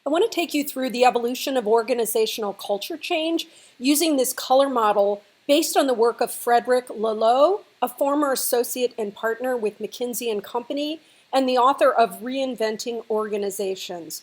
I want to take you through the evolution of organizational culture change using this color model based on the work of Frederick Laloux, a former associate and partner with McKinsey & Company, and the author of Reinventing Organizations.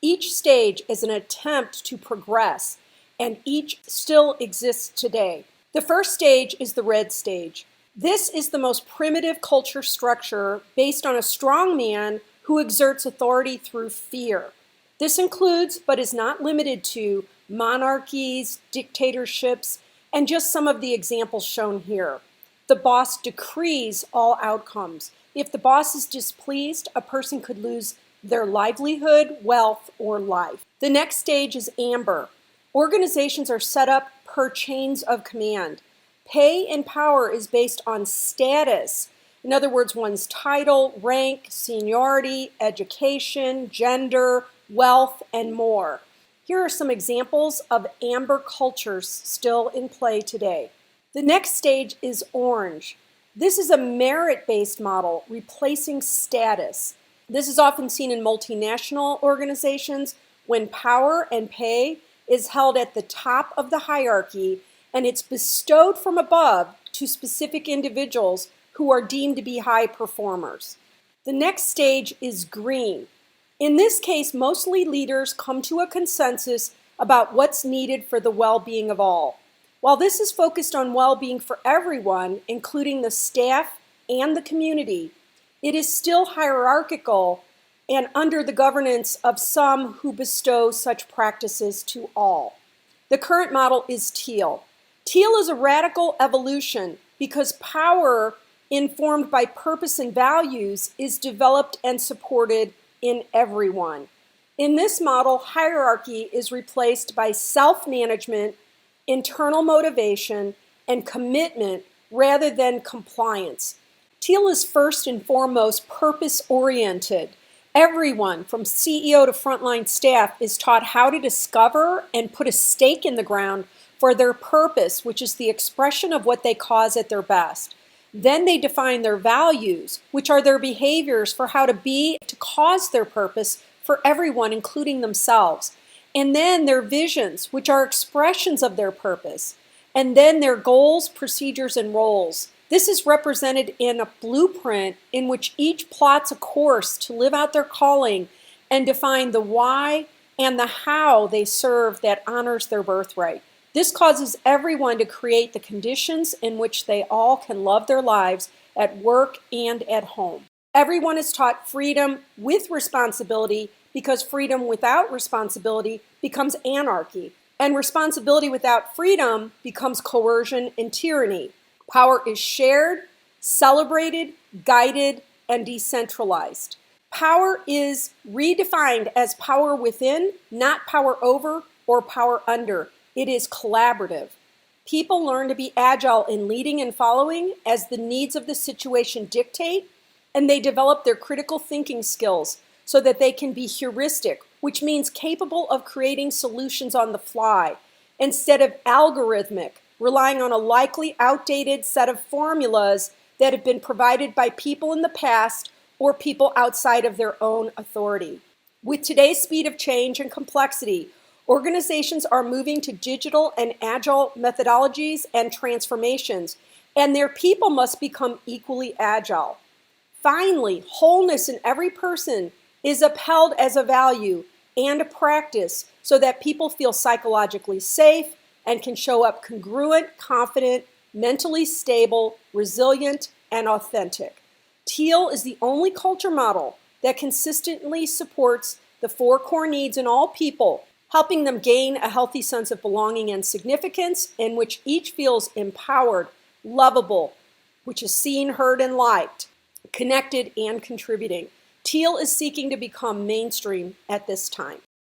Each stage is an attempt to progress, and each still exists today. The first stage is the red stage. This is the most primitive culture structure based on a strong man who exerts authority through fear. This includes, but is not limited to, monarchies, dictatorships, and just some of the examples shown here. The boss decrees all outcomes. If the boss is displeased, a person could lose their livelihood, wealth, or life. The next stage is amber. Organizations are set up per chains of command. Pay and power is based on status. In other words, one's title, rank, seniority, education, gender, wealth, and more. Here are some examples of amber cultures still in play today. The next stage is orange. This is a merit-based model replacing status. This is often seen in multinational organizations when power and pay is held at the top of the hierarchy and it's bestowed from above to specific individuals who are deemed to be high performers. The next stage is green. In this case, mostly leaders come to a consensus about what's needed for the well-being of all. While this is focused on well-being for everyone, including the staff and the community, it is still hierarchical and under the governance of some who bestow such practices to all. The current model is Teal. Teal is a radical evolution because power informed by purpose and values is developed and supported in everyone. In this model, hierarchy is replaced by self-management, internal motivation, and commitment rather than compliance. Teal is first and foremost purpose-oriented. Everyone, from CEO to frontline staff, is taught how to discover and put a stake in the ground for their purpose, which is the expression of what they cause at their best. Then they define their values, which are their behaviors for how to be, to cause their purpose for everyone, including themselves. And then their visions, which are expressions of their purpose. And then their goals, procedures, and roles. This is represented in a blueprint in which each plots a course to live out their calling and define the why and the how they serve that honors their birthright. This causes everyone to create the conditions in which they all can love their lives at work and at home. Everyone is taught freedom with responsibility because freedom without responsibility becomes anarchy, and responsibility without freedom becomes coercion and tyranny. Power is shared, celebrated, guided, and decentralized. Power is redefined as power within, not power over or power under. It is collaborative. People learn to be agile in leading and following as the needs of the situation dictate, and they develop their critical thinking skills so that they can be heuristic, which means capable of creating solutions on the fly, instead of algorithmic, relying on a likely outdated set of formulas that have been provided by people in the past or people outside of their own authority. With today's speed of change and complexity, organizations are moving to digital and agile methodologies and transformations, and their people must become equally agile. Finally, wholeness in every person is upheld as a value and a practice so that people feel psychologically safe and can show up congruent, confident, mentally stable, resilient, and authentic. Teal is the only culture model that consistently supports the 4 core needs in all people, helping them gain a healthy sense of belonging and significance in which each feels empowered, lovable, which is seen, heard, and liked, connected, and contributing. Teal is seeking to become mainstream at this time.